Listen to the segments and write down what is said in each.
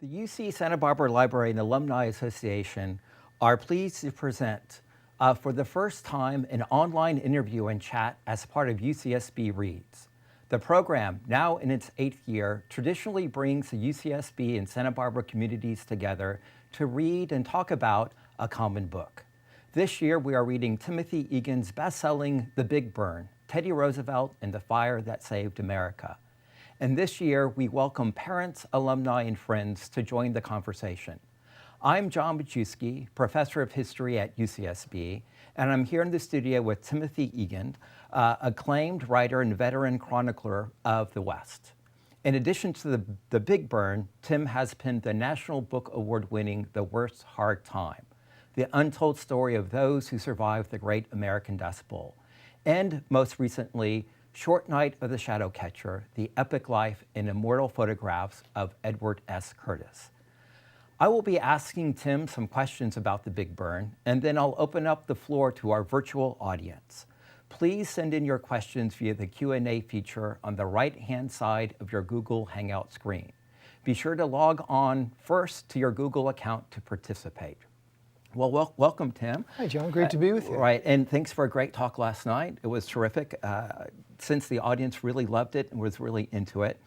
The UC Santa Barbara Library and Alumni Association are pleased to present for the first time an online interview and chat as part of UCSB Reads. The program, now in its 8th year, traditionally brings the UCSB and Santa Barbara communities together to read and talk about a common book. This year we are reading Timothy Egan's best-selling The Big Burn, Teddy Roosevelt and the Fire That Saved America. And this year, we welcome parents, alumni, and friends to join the conversation. I'm John Majewski, professor of history at UCSB, and I'm here in the studio with Timothy Egan, acclaimed writer and veteran chronicler of the West. In addition to the Big Burn, Tim has penned the National Book Award-winning The Worst Hard Time, the untold story of those who survived the Great American Dust Bowl, and most recently, Short Night of the Shadowcatcher, the epic life and immortal photographs of Edward S. Curtis. I will be asking Tim some questions about the Big Burn, and then I'll open up the floor to our virtual audience. Please send in your questions via the Q&A feature on the right-hand side of your Google Hangout screen. Be sure to log on first to your Google account to participate. Well, welcome, Tim. Hi, John. Great to be with you. Right, and thanks for a great talk last night. It was terrific. Since the audience really loved it and was really into it.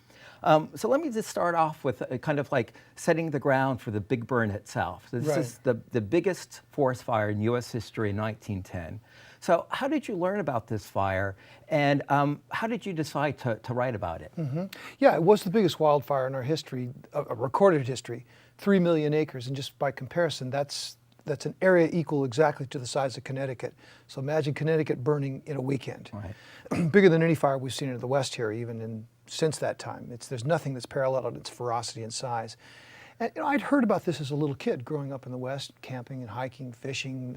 So let me just start off with kind of like setting the ground for the Big Burn itself. This is the biggest forest fire in U.S. history in 1910. So how did you learn about this fire, and how did you decide to write about it? Yeah, it was the biggest wildfire in our history, recorded history, 3 million acres, and just by comparison, that's an area equal exactly to the size of Connecticut. So imagine Connecticut burning in a weekend. Right. Bigger than any fire we've seen in the West here, even since that time. There's nothing that's parallel in its ferocity and size. And I'd heard about this as a little kid growing up in the West, camping and hiking, fishing.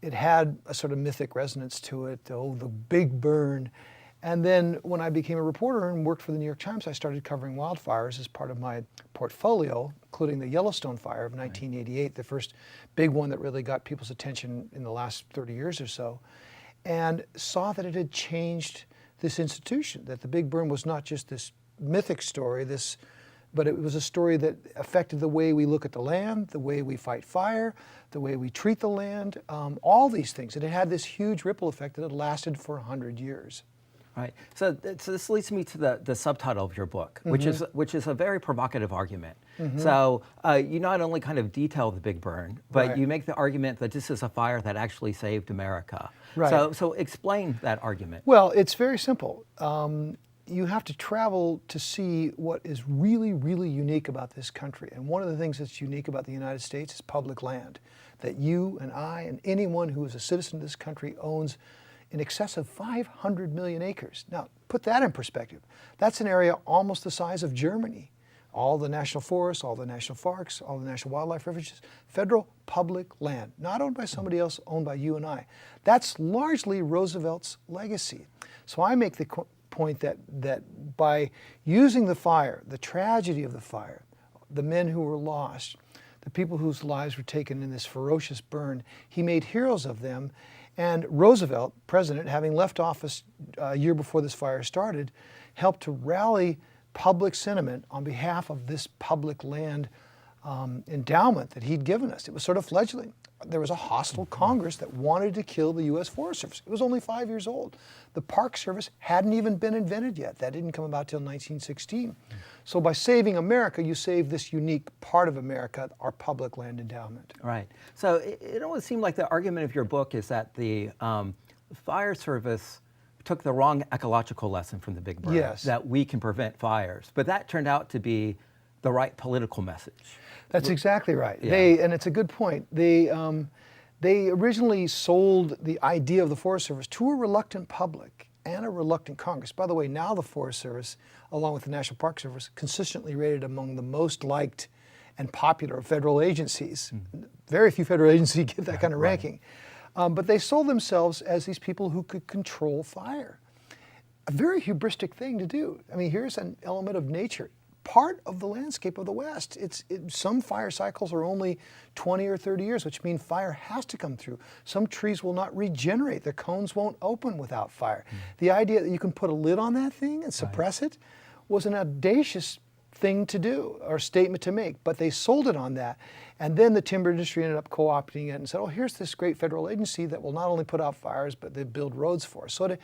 It had a sort of mythic resonance to it, the Big Burn. And then when I became a reporter and worked for the New York Times, I started covering wildfires as part of my portfolio, including the Yellowstone fire of 1988, the first big one that really got people's attention in the last 30 years or so, and saw that it had changed this institution, that the Big Burn was not just this mythic story, but it was a story that affected the way we look at the land, the way we fight fire, the way we treat the land, all these things. And it had this huge ripple effect that had lasted for 100 years. Right. So this leads me to the subtitle of your book, which is a very provocative argument. So you not only kind of detail the Big Burn, but you make the argument that this is a fire that actually saved America. Right. So explain that argument. Well, it's very simple. You have to travel to see what is really, really unique about this country. And one of the things that's unique about the United States is public land, that you and I and anyone who is a citizen of this country owns in excess of 500 million acres. Now, put that in perspective. That's an area almost the size of Germany. All the national forests, all the national parks, all the national wildlife refuges, federal public land, not owned by somebody else, owned by you and I. That's largely Roosevelt's legacy. So I make the point that by using the fire, the tragedy of the fire, the men who were lost, the people whose lives were taken in this ferocious burn, he made heroes of them. And Roosevelt, president, having left office a year before this fire started, helped to rally public sentiment on behalf of this public land endowment that he'd given us. It was sort of fledgling. There was a hostile Congress that wanted to kill the U.S. Forest Service. It was only 5 years old. The Park Service hadn't even been invented yet. That didn't come about till 1916. So by saving America, you save this unique part of America, our public land endowment. Right. So it almost seemed like the argument of your book is that the Fire Service took the wrong ecological lesson from the Big Burn, that we can prevent fires. But that turned out to be the right political message. That's exactly right. Yeah. And it's a good point. They originally sold the idea of the Forest Service to a reluctant public and a reluctant Congress. By the way, now the Forest Service, along with the National Park Service, consistently rated among the most liked and popular federal agencies. Very few federal agencies get that kind of ranking. But they sold themselves as these people who could control fire. A very hubristic thing to do. I mean, here's an element of nature, part of the landscape of the West. Some fire cycles are only 20 or 30 years, which means fire has to come through. Some trees will not regenerate. Their cones won't open without fire. The idea that you can put a lid on that thing and suppress it was an audacious thing to do or statement to make, but they sold it on that. And then the timber industry ended up co-opting it and said, oh, here's this great federal agency that will not only put out fires, but they build roads for us. So it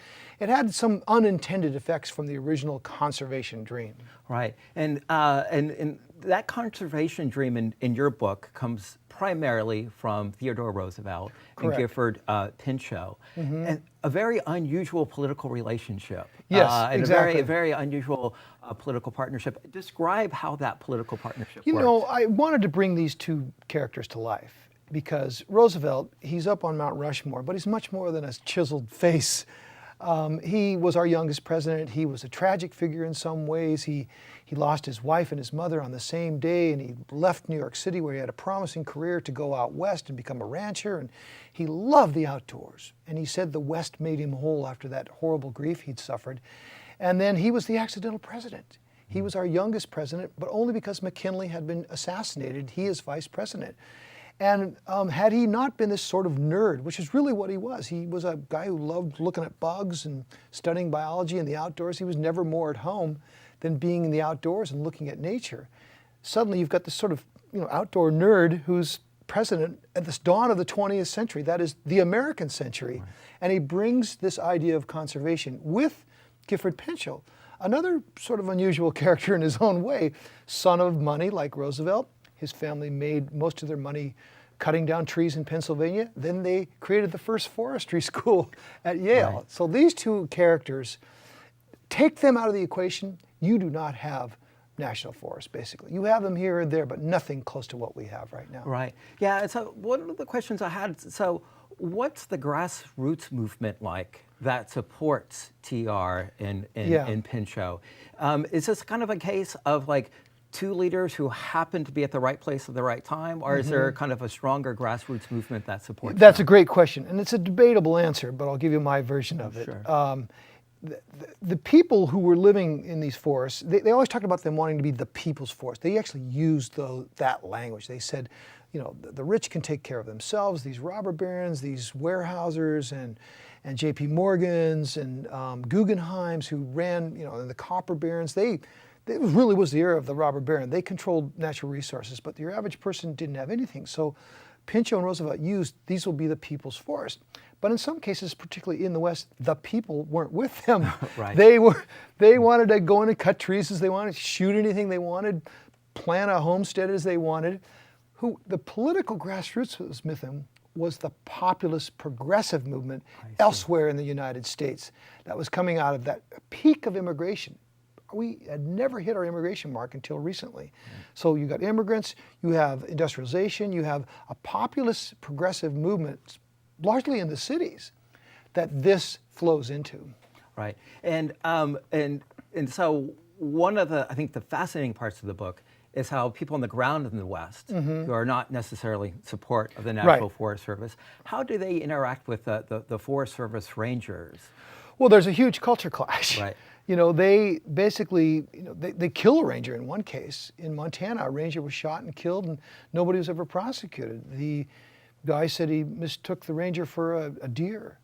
had some unintended effects from the original conservation dream. Right. And that conservation dream in your book comes primarily from Theodore Roosevelt Correct. and Gifford Pinchot, and a very unusual political relationship. Yes, and exactly. a very unusual political partnership. Describe how that political partnership You works. know, I wanted to bring these two characters to life because Roosevelt, he's up on Mount Rushmore, but he's much more than a chiseled face. He was our youngest president. He was a tragic figure in some ways. He lost his wife and his mother on the same day, and he left New York City where he had a promising career to go out west and become a rancher, and he loved the outdoors. And he said the West made him whole after that horrible grief he'd suffered. And then he was the accidental president. He was our youngest president, but only because McKinley had been assassinated, he is vice president. And had he not been this sort of nerd, which is really what he was a guy who loved looking at bugs and studying biology and the outdoors. He was never more at home than being in the outdoors and looking at nature. Suddenly you've got this sort of outdoor nerd who's president at the dawn of the 20th century. That is the American century. Right. And he brings this idea of conservation with Gifford Pinchot, another sort of unusual character in his own way, son of money like Roosevelt. His family made most of their money cutting down trees in Pennsylvania. Then they created the first forestry school at Yale. Right. So these two characters, take them out of the equation, you do not have national forests, basically. You have them here and there, but nothing close to what we have right now. Right. Yeah, so one of the questions I had, so what's the grassroots movement like that supports TR and Pinchot? Is this kind of a case of like two leaders who happen to be at the right place at the right time, or is there kind of a stronger grassroots movement that supports That's them? a great question, and it's a debatable answer, but I'll give you my version of it. Sure. The people who were living in these forests, they always talked about them wanting to be the people's forest. They actually used that language. They said, the rich can take care of themselves. These robber barons, these Weyerhaeusers and J.P. Morgans and Guggenheims who ran, and the copper barons, it really was the era of the robber baron. They controlled natural resources, but your average person didn't have anything. So Pinchot and Roosevelt used, these will be the people's forest. But in some cases, particularly in the West, the people weren't with them. Right. They wanted to go in and cut trees as they wanted, shoot anything they wanted, plant a homestead as they wanted. The political grassroots that was with them was the populist progressive movement elsewhere in the United States that was coming out of that peak of immigration. We had never hit our immigration mark until recently. So you got immigrants, you have industrialization, you have a populist progressive movement, largely in the cities, that this flows into. Right, and so one of the, I think the fascinating parts of the book is how people on the ground in the West, who are not necessarily support of the National Forest Service, how do they interact with the Forest Service rangers? Well, there's a huge culture clash. Right. They basically, they kill a ranger in one case. In Montana, a ranger was shot and killed and nobody was ever prosecuted. The guy said he mistook the ranger for a deer.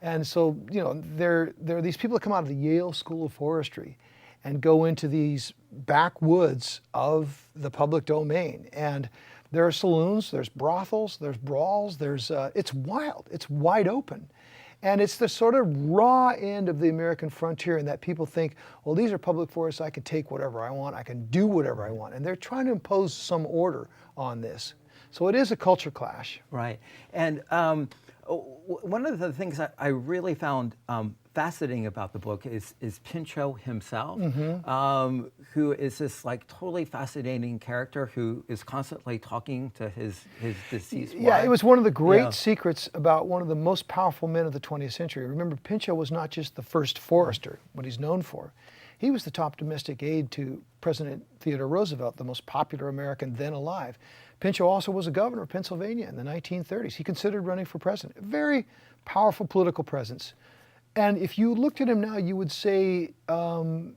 And so, there are these people that come out of the Yale School of Forestry and go into these backwoods of the public domain. And there are saloons, there's brothels, there's brawls, it's wild, it's wide open. And it's the sort of raw end of the American frontier in that people think, well, these are public forests, I can take whatever I want, I can do whatever I want. And they're trying to impose some order on this. So it is a culture clash. Right. And one of the things that I really found fascinating about the book is Pinchot himself, who is this like totally fascinating character who is constantly talking to his deceased wife. Yeah, it was one of the great secrets about one of the most powerful men of the 20th century. Remember, Pinchot was not just the first forester, what he's known for. He was the top domestic aide to President Theodore Roosevelt, the most popular American then alive. Pinchot also was a governor of Pennsylvania in the 1930s. He considered running for president. A very powerful political presence. And if you looked at him now, you would say, that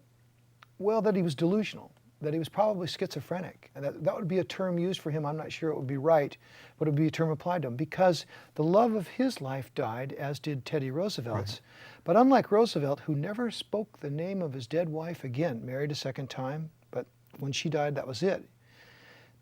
he was delusional, that he was probably schizophrenic. And that would be a term used for him. I'm not sure it would be right, but it would be a term applied to him because the love of his life died, as did Teddy Roosevelt's. Right. But unlike Roosevelt, who never spoke the name of his dead wife again, married a second time, but When she died, that was it.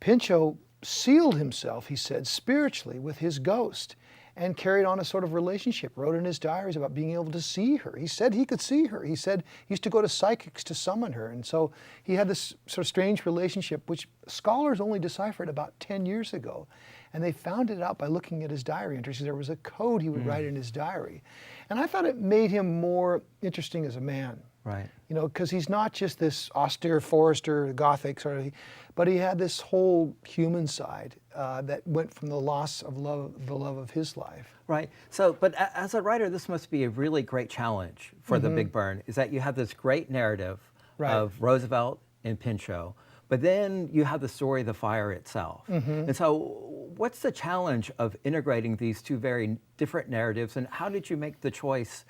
Pinchot sealed himself, he said, spiritually with his ghost and carried on a sort of relationship, wrote in his diaries about being able to see her. He said he could see her. He said he used to go to psychics to summon her. And so he had this sort of strange relationship, which scholars only deciphered about 10 years ago. And they found it out by looking at his diary entries. There was a code he would write in his diary. And I thought it made him more interesting as a man. Right. You know, because he's not just this austere forester, Gothic sort of, but he had this whole human side that went from the loss of love, the love of his life. Right. So, but as a writer, this must be a really great challenge for the Big Burn, is that you have this great narrative of Roosevelt and Pinchot, but then you have the story of the fire itself. And so what's the challenge of integrating these two very different narratives, and how did you make the choice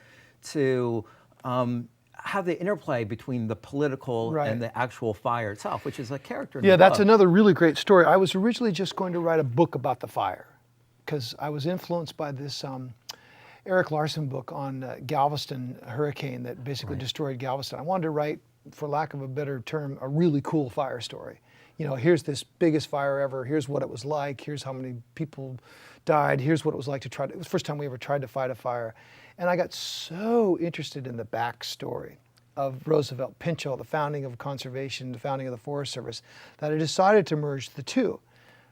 to have the interplay between the political and the actual fire itself, which is a character in the that's book? another really great story. I was originally just going to write a book about the fire because I was influenced by this Eric Larson book on Galveston hurricane that basically destroyed Galveston. I wanted to write, for lack of a better term, a really cool fire story. You know, here's this biggest fire ever, here's what it was like, here's how many people died, here's what it was like to try to, it was the first time we ever tried to fight a fire. And I got so interested in the backstory of Roosevelt, Pinchot, the founding of conservation, the founding of the Forest Service, that I decided to merge the two.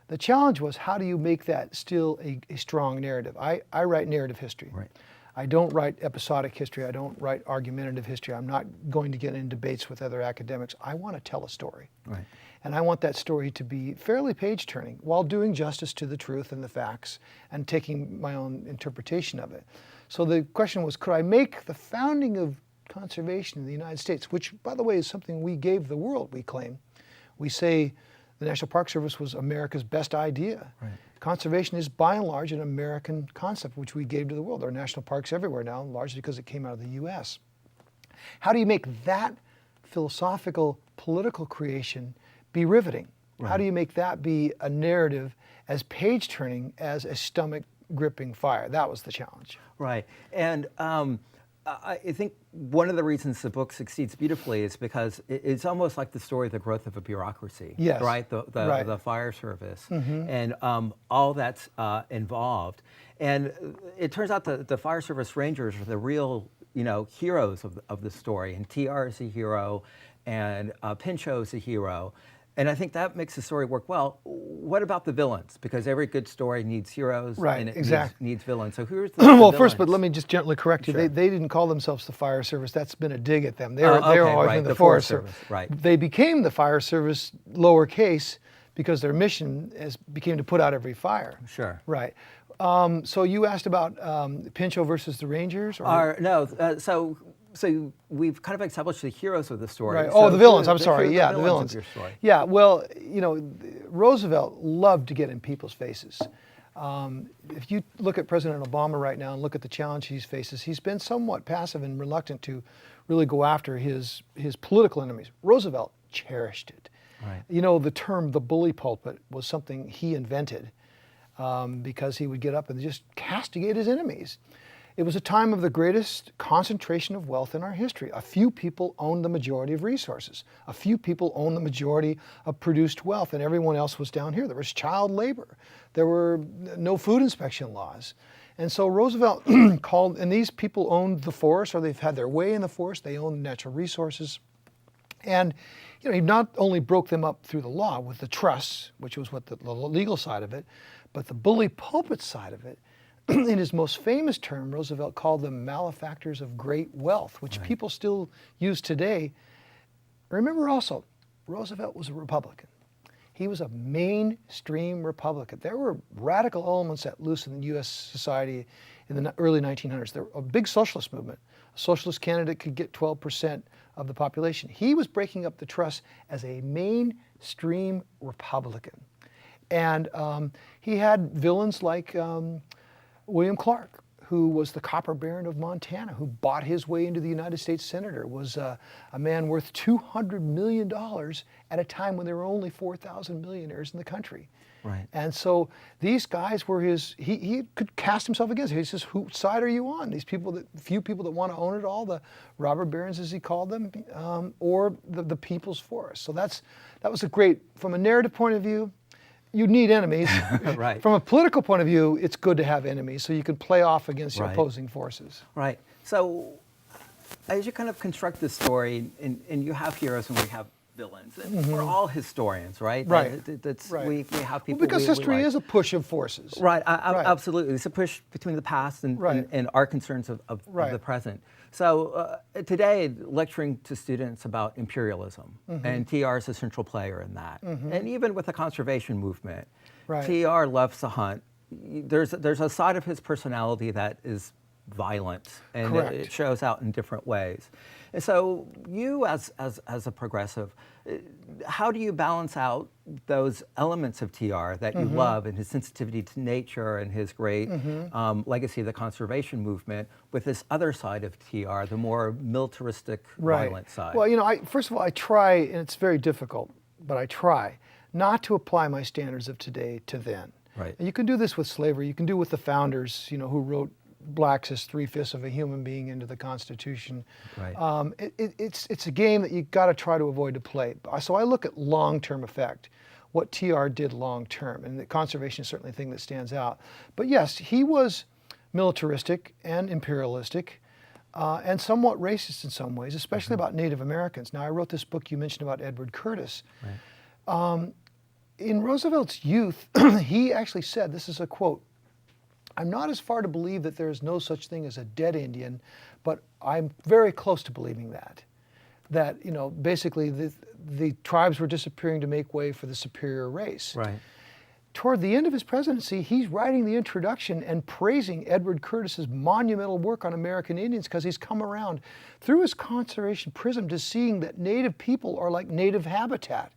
The challenge was, how do you make that still a strong narrative? I write narrative history. Right. I don't write episodic history. I don't write argumentative history. I'm not going to get in debates with other academics. I want to tell a story. Right. And I want that story to be fairly page-turning while doing justice to the truth and the facts and taking my own interpretation of it. So the question was, could I make the founding of conservation in the United States, which, by the way, is something we gave the world, we claim. We say the National Park Service was America's best idea. Right. Conservation is, by and large, an American concept, which we gave to the world. There are national parks everywhere now, largely because it came out of the U.S. How do you make that philosophical, political creation be riveting? Right. How do you make that be a narrative as page-turning as a stomach-gripping fire? That was the challenge. Right. And I think one of the reasons the book succeeds beautifully is because it's almost like the story of the growth of a bureaucracy. Yes. Right? The fire service and all that's involved. And it turns out the fire service rangers are the real, heroes of the story. And TR is a hero, and Pinchot is a hero. And I think that makes the story work well. What about the villains? Because every good story needs heroes, and it needs villains. So who's the well, villains? first, but let me just gently correct you. Sure. They didn't call themselves the Fire Service. That's been a dig at them. They were okay, always right, in the Forest Service. Right. They became the Fire Service lowercase because their mission became to put out every fire. Sure. Right. So you asked about Pinchot versus the Rangers? So we've kind of established the heroes of the story. Right. So the villains. I'm the sorry. Yeah, the villains. Of your story. Yeah. Well, Roosevelt loved to get in people's faces. If you look at President Obama right now and look at the challenge he faces, he's been somewhat passive and reluctant to really go after his political enemies. Roosevelt cherished it. Right. The term the bully pulpit was something he invented because he would get up and just castigate his enemies. It was a time of the greatest concentration of wealth in our history. A few people owned the majority of resources. A few people owned the majority of produced wealth, and everyone else was down here. There was child labor. There were no food inspection laws. And so Roosevelt called, and these people owned the forest, or they've had their way in the forest. They owned natural resources. And he not only broke them up through the law with the trusts, which was what the legal side of it, but the bully pulpit side of it. In his most famous term, Roosevelt called them malefactors of great wealth, which people still use today. Remember also, Roosevelt was a Republican. He was a mainstream Republican. There were radical elements at loose in the U.S. society in the early 1900s. There was a big socialist movement. A socialist candidate could get 12% of the population. He was breaking up the trust as a mainstream Republican. And he had villains like William Clark, who was the copper baron of Montana, who bought his way into the United States Senator, was a man worth $200 million at a time when there were only 4,000 millionaires in the country. Right. And so these guys were he could cast himself against it. He says, whose side are you on? These people, few people that want to own it all, the robber barons as he called them, or the people's forest. So that was a great, from a narrative point of view, you need enemies. Right. From a political point of view, it's good to have enemies so you can play off against your Right. opposing forces. Right. So as you kind of construct this story, and you have heroes and we have villains, and we're all historians, right? Right. That's, Right. We have people. Well, because we history like. is a push of forces. Right, Right. absolutely. It's a push between the past and, Right. and our concerns of Right. the present. So today, lecturing to students about imperialism, and TR is a central player in that. And even with the conservation movement, Right. TR loves to hunt. There's a side of his personality that is violent, and Correct. it shows out in different ways. And so you, as a progressive, how do you balance out those elements of TR that you love, and his sensitivity to nature and his great legacy of the conservation movement, with this other side of TR, the more militaristic, violent side? Well, first of all, I try, and it's very difficult, but I try not to apply my standards of today to then. Right. And you can do this with slavery. You can do it with the founders, who wrote blacks as 3/5 of a human being into the Constitution. Right. It's a game that you got to try to avoid to play. So I look at long-term effect, what TR did long-term, and the conservation is certainly a thing that stands out. But yes, he was militaristic and imperialistic, and somewhat racist in some ways, especially about Native Americans. Now, I wrote this book you mentioned about Edward Curtis. Right. In Roosevelt's youth, he actually said, this is a quote, "I'm not as far to believe that there is no such thing as a dead Indian, but I'm very close to believing that." That, basically the tribes were disappearing to make way for the superior race. Right. Toward the end of his presidency, he's writing the introduction and praising Edward Curtis's monumental work on American Indians because he's come around through his conservation prism to seeing that native people are like native habitat,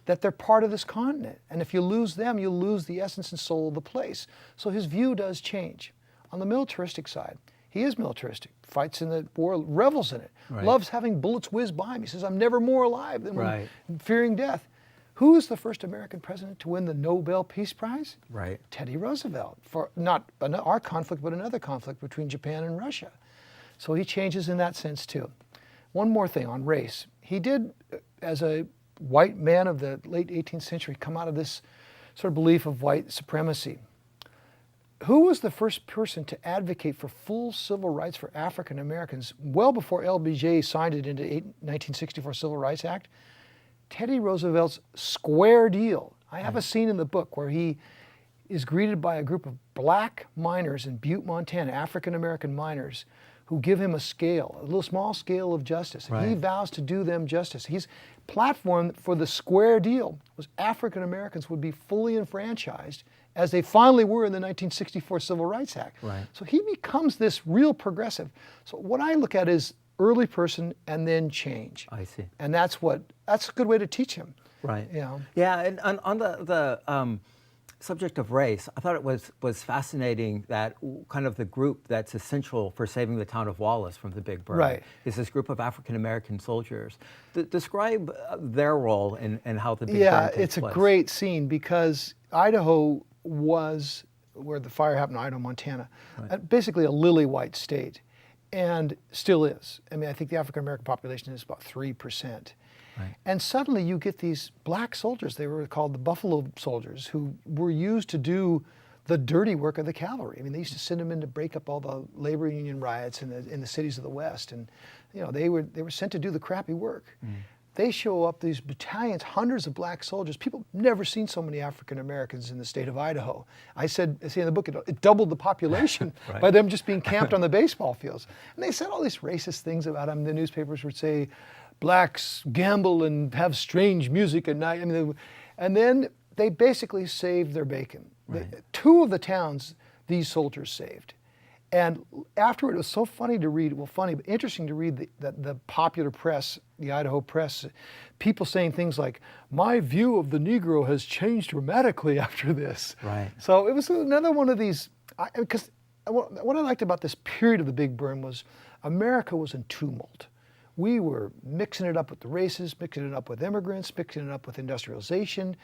that they're part of this continent. And if you lose them, you lose the essence and soul of the place. So his view does change. On the militaristic side, he is militaristic, fights in the war, revels in it, Right. loves having bullets whiz by him. He says, "I'm never more alive than when Right. fearing death." Who is the first American president to win the Nobel Peace Prize? Right. Teddy Roosevelt, for not our conflict, but another conflict between Japan and Russia. So he changes in that sense too. One more thing on race. He did, as a white man of the late 18th century, come out of this sort of belief of white supremacy. Who was the first person to advocate for full civil rights for African Americans well before LBJ signed it into 1964 Civil Rights Act? Teddy Roosevelt's square deal. I have a scene in the book where he is greeted by a group of black miners in Butte, Montana, African American miners, who give him a scale, a little small scale of justice. And he Right. vows to do them justice. His platform for the square deal was African Americans would be fully enfranchised, as they finally were in the 1964 Civil Rights Act. Right. So he becomes this real progressive. So what I look at is early person and then change. I see. And that's a good way to teach him. Right. Yeah. Yeah, and on the subject of race, I thought it was fascinating that kind of the group that's essential for saving the town of Wallace from the Big Bird Right. is this group of African American soldiers. Describe their role and how the Big Yeah, Bird takes it's a place. great scene because Idaho was where the fire happened in Idaho, Montana, basically a lily white state, and still is. I mean, I think the African American population is about 3%. Right. And suddenly you get these black soldiers, they were called the Buffalo Soldiers, who were used to do the dirty work of the cavalry. I mean, they used to send them in to break up all the labor union riots in the cities of the West, and they were sent to do the crappy work. They show up, these battalions, hundreds of black soldiers. People never seen so many African Americans in the state of Idaho. I say in the book, it doubled the population Right. by them just being camped on the baseball fields. And they said all these racist things about them. The newspapers would say, blacks gamble and have strange music at night. I mean, and then they basically saved their bacon. Right. Two of the towns these soldiers saved. And afterward, it was so funny to read, well, funny, but interesting to read the popular press, the Idaho press, people saying things like, "My view of the Negro has changed dramatically after this." Right. So it was another one of these, because what I liked about this period of the Big Burn was America was in tumult. We were mixing it up with the races, mixing it up with immigrants, mixing it up with industrialization,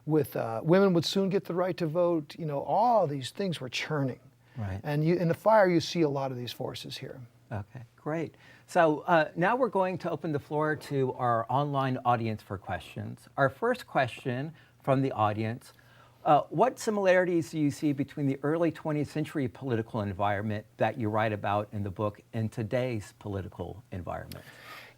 with women would soon get the right to vote. You know, all these things were churning. Right. And in the fire, you see a lot of these forces here. Okay, great. So now we're going to open the floor to our online audience for questions. Our first question from the audience, what similarities do you see between the early 20th century political environment that you write about in the book and today's political environment?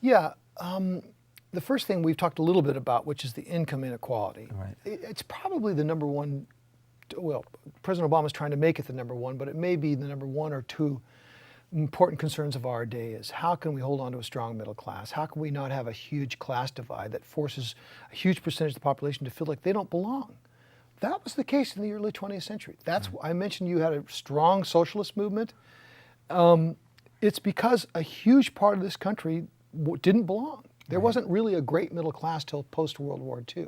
Yeah, the first thing we've talked a little bit about, which is the income inequality. Right. It's probably the number one, well, President Obama's trying to make it the number one, but it may be the number one or two important concerns of our day is how can we hold on to a strong middle class? How can we not have a huge class divide that forces a huge percentage of the population to feel like they don't belong? That was the case in the early 20th century. That's I mentioned you had a strong socialist movement. It's because a huge part of this country didn't belong. There wasn't really a great middle class till post-World War II.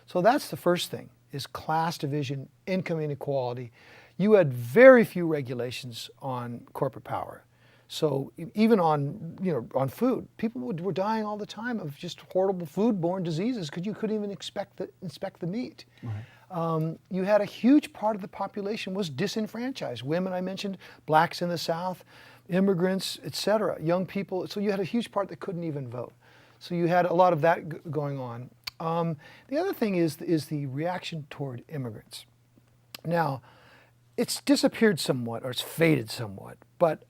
So that's the first thing, is class division, income inequality. You had very few regulations on corporate power. So even on, on food, people were dying all the time of just horrible foodborne diseases because you couldn't even inspect the meat. Right. You had a huge part of the population was disenfranchised. Women, I mentioned, blacks in the South, immigrants, etc., young people. So you had a huge part that couldn't even vote. So you had a lot of that going on. The other thing is the reaction toward immigrants. Now, it's disappeared somewhat, or it's faded somewhat, but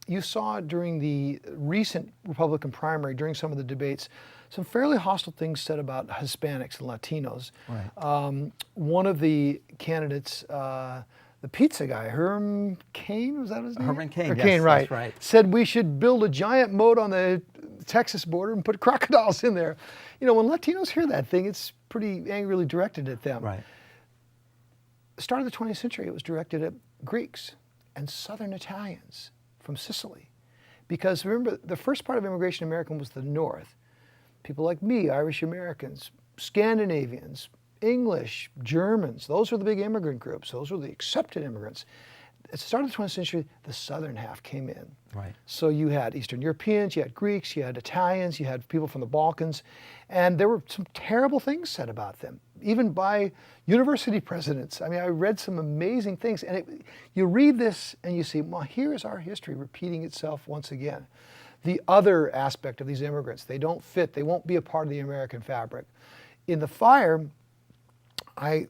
you saw during the recent Republican primary, during some of the debates, some fairly hostile things said about Hispanics and Latinos. Right. One of the candidates, the pizza guy, Herman Cain, was that his name? Herman Cain, yes, Cain, right. That's right. Said we should build a giant moat on the Texas border and put crocodiles in there. When Latinos hear that thing, it's pretty angrily directed at them. Right. Start of the 20th century, it was directed at Greeks and Southern Italians from Sicily. Because remember, the first part of immigration in America was the North. People like me, Irish Americans, Scandinavians, English, Germans, those were the big immigrant groups. Those were the accepted immigrants. At the start of the 20th century, the southern half came in. Right. So you had Eastern Europeans, you had Greeks, you had Italians, you had people from the Balkans, and there were some terrible things said about them, even by university presidents. I mean, I read some amazing things, and you read this and you see, well, here is our history repeating itself once again. The other aspect of these immigrants, they don't fit, they won't be a part of the American fabric. In the fire,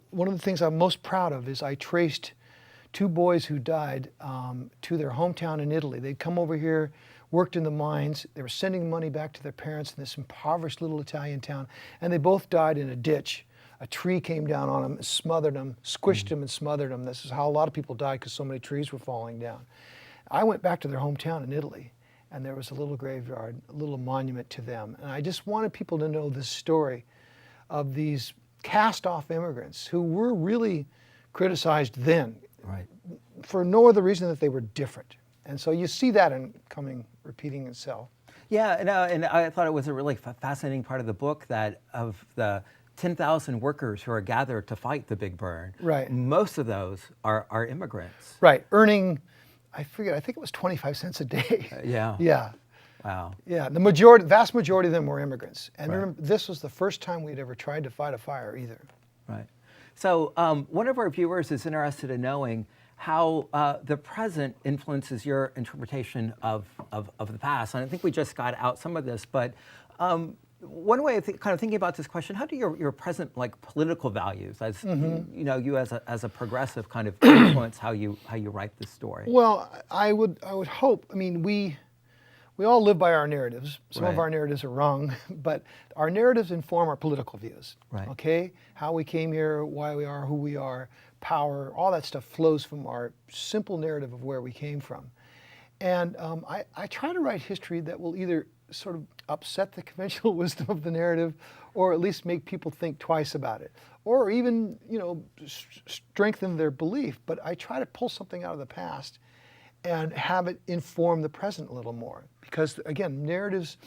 one of the things I'm most proud of is I traced two boys who died to their hometown in Italy. They'd come over here, worked in the mines. They were sending money back to their parents in this impoverished little Italian town, and they both died in a ditch. A tree came down on them, smothered them, squished them and smothered them. This is how a lot of people died because so many trees were falling down. I went back to their hometown in Italy, and there was a little graveyard, a little monument to them. And I just wanted people to know this story of these cast-off immigrants who were really criticized then. Right. For no other reason that they were different. And so you see that repeating itself. Yeah, and I thought it was a really fascinating part of the book that of the 10,000 workers who are gathered to fight the Big Burn, right. Most of those are immigrants. Right, earning, I think it was 25 cents a day. Yeah. Yeah. Wow. Yeah, the vast majority of them were immigrants. And right. Remember, this was the first time we'd ever tried to fight a fire either. Right. So one of our viewers is interested in knowing how the present influences your interpretation of the past. And I think we just got out some of this, but one way of kind of thinking about this question, how do your present political values, as you as a progressive, kind of influence how you write this story? Well, I would hope. I mean, we all live by our narratives. Some right. of our narratives are wrong, but our narratives inform our political views. Right. Okay, how we came here, why we are, who we are, power, all that stuff flows from our simple narrative of where we came from. And I try to write history that will either sort of upset the conventional wisdom of the narrative, or at least make people think twice about it, or even strengthen their belief. But I try to pull something out of the past and have it inform the present a little more, because again, narratives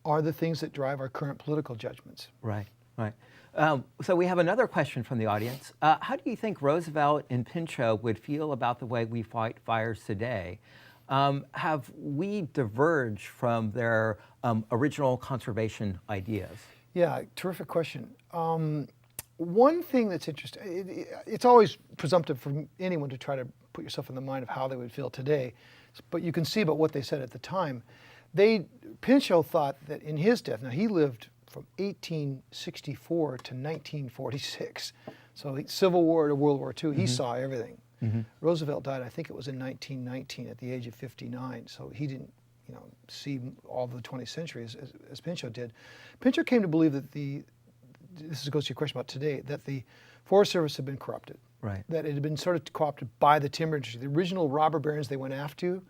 are the things that drive our current political judgments. Right, right. So we have another question from the audience. How do you think Roosevelt and Pinchot would feel about the way we fight fires today? Have we diverged from their original conservation ideas? Yeah, terrific question. One thing that's interesting, it's always presumptive for anyone to try to put yourself in the mind of how they would feel today, but you can see about what they said at the time. Pinchot thought that in his death, now he lived from 1864 to 1946, so Civil War to World War II, he saw everything. Roosevelt died, I think it was in 1919 at the age of 59, so he didn't see all of the 20th century as Pinchot did. Pinchot came to believe that this goes to your question about today, that the Forest Service had been corrupted. Right. That it had been sort of co-opted by the timber industry. The original robber barons they went after,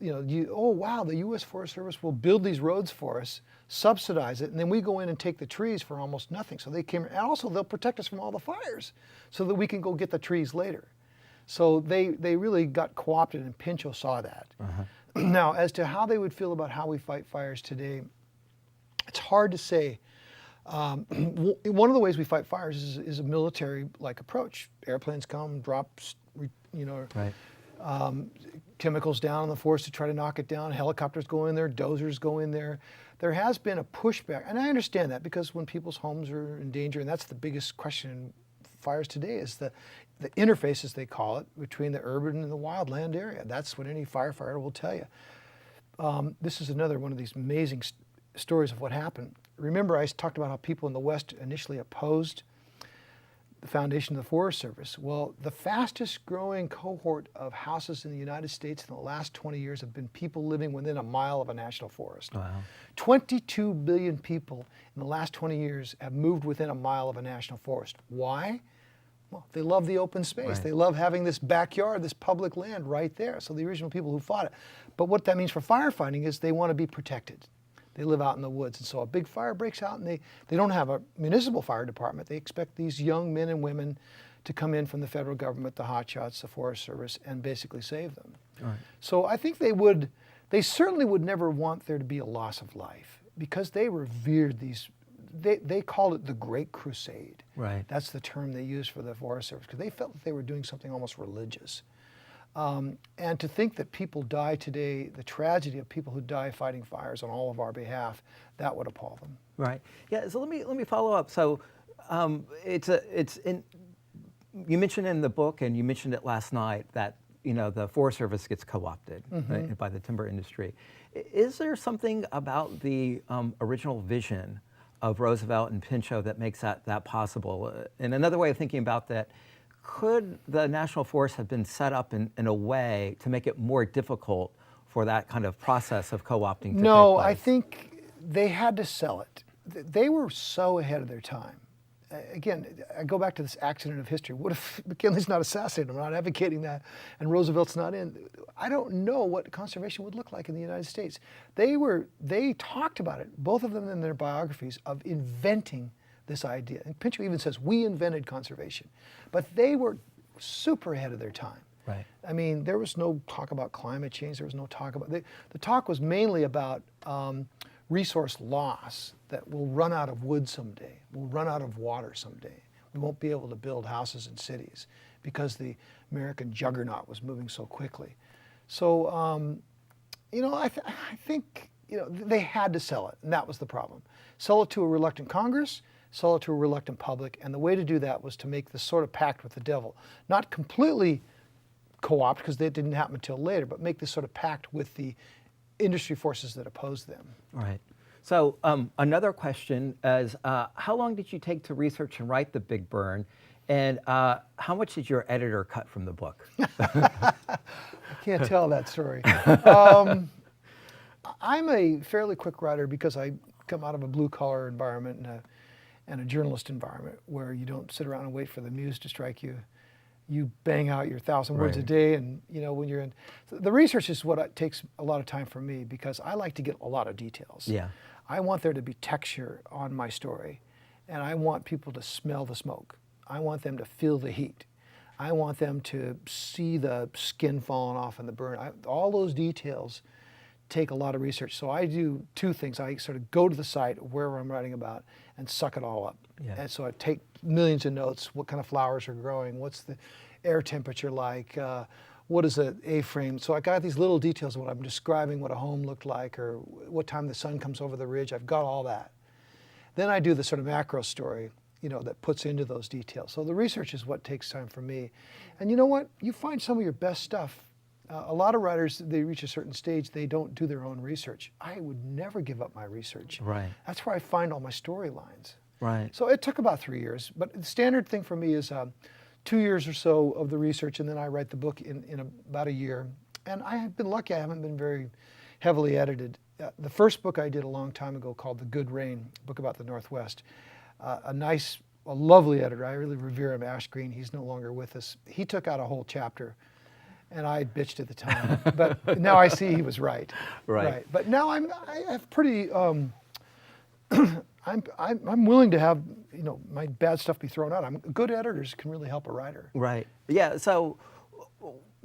oh wow, the U.S. Forest Service will build these roads for us, subsidize it, and then we go in and take the trees for almost nothing. So they came, and also they'll protect us from all the fires so that we can go get the trees later. So they really got co-opted, and Pinchot saw that. Now, as to how they would feel about how we fight fires today, it's hard to say. One of the ways we fight fires is a military-like approach. Airplanes come, drop, Right. Chemicals down on the forest to try to knock it down. Helicopters go in there, dozers go in there. There has been a pushback, and I understand that because when people's homes are in danger, and that's the biggest question in fires today, is the interface, as they call it, between the urban and the wildland area. That's what any firefighter will tell you. This is another one of these amazing stories of what happened. Remember, I talked about how people in the West initially opposed the foundation of the Forest Service. Well, the fastest growing cohort of houses in the United States in the last 20 years have been people living within a mile of a national forest. Wow. 22 billion people in the last 20 years have moved within a mile of a national forest. Why? Well, they love the open space. Right. They love having this backyard, this public land right there. So the original people who fought it. But what that means for firefighting is they want to be protected. They live out in the woods, and so a big fire breaks out, and they don't have a municipal fire department. They expect these young men and women to come in from the federal government, the hotshots, the Forest Service, and basically save them. All right. So I think they certainly would never want there to be a loss of life because they revered these. They called it the Great Crusade. Right. That's the term they used for the Forest Service because they felt that they were doing something almost religious. And to think that people die today, the tragedy of people who die fighting fires on all of our behalf, that would appall them. Right. Yeah. So let me follow up. So you mentioned in the book, and you mentioned it last night, that the Forest Service gets co-opted right, by the timber industry. Is there something about the original vision of Roosevelt and Pinchot that makes that possible? And another way of thinking about that, could the National Forest have been set up in a way to make it more difficult for that kind of process of co-opting to take place? I think they had to sell it. They were so ahead of their time. Again, I go back to this accident of history. What if McKinley's not assassinated? I'm not advocating that, and Roosevelt's not in. I don't know what conservation would look like in the United States. They talked about it, both of them in their biographies, of inventing this idea. And Pinchot even says, we invented conservation. But they were super ahead of their time. Right. I mean, there was no talk about climate change. There was no talk about, the talk was mainly about resource loss, that we'll run out of wood someday. We'll run out of water someday. We won't be able to build houses in cities because the American juggernaut was moving so quickly. So, I think, they had to sell it, and that was the problem. Sell it to a reluctant Congress, sell it to a reluctant public, and the way to do that was to make this sort of pact with the devil. Not completely co-opt, because that didn't happen until later, but make this sort of pact with the industry forces that opposed them. Right. So another question is, how long did you take to research and write The Big Burn, and how much did your editor cut from the book? I can't tell that story. I'm a fairly quick writer because I come out of a blue-collar environment and a journalist environment where you don't sit around and wait for the muse to strike you. You bang out your 1,000 words a day, and when you're in, the research is what takes a lot of time for me because I like to get a lot of details. Yeah. I want there to be texture on my story, and I want people to smell the smoke. I want them to feel the heat. I want them to see the skin falling off in the burn. All those details take a lot of research. So I do two things. I sort of go to the site wherever I'm writing about and suck it all up. Yeah. And so I take millions of notes. What kind of flowers are growing? What's the air temperature like? What is an A-frame? So I got these little details of what I'm describing, what a home looked like, or what time the sun comes over the ridge. I've got all that. Then I do the sort of macro story, that puts into those details. So the research is what takes time for me. And you know what? You find some of your best stuff. A lot of writers, they reach a certain stage, they don't do their own research. I would never give up my research. Right. That's where I find all my storylines. Right. So it took about 3 years, but the standard thing for me is 2 years or so of the research, and then I write the book in about a year. And I have been lucky, I haven't been very heavily edited. The first book I did a long time ago called The Good Rain, a book about the Northwest. A lovely editor, I really revere him, Ash Green, he's no longer with us. He took out a whole chapter, and I bitched at the time, but now I see he was right. Right. But now I have pretty, I'm willing to have my bad stuff be thrown out. Good editors can really help a writer. Right. Yeah. So,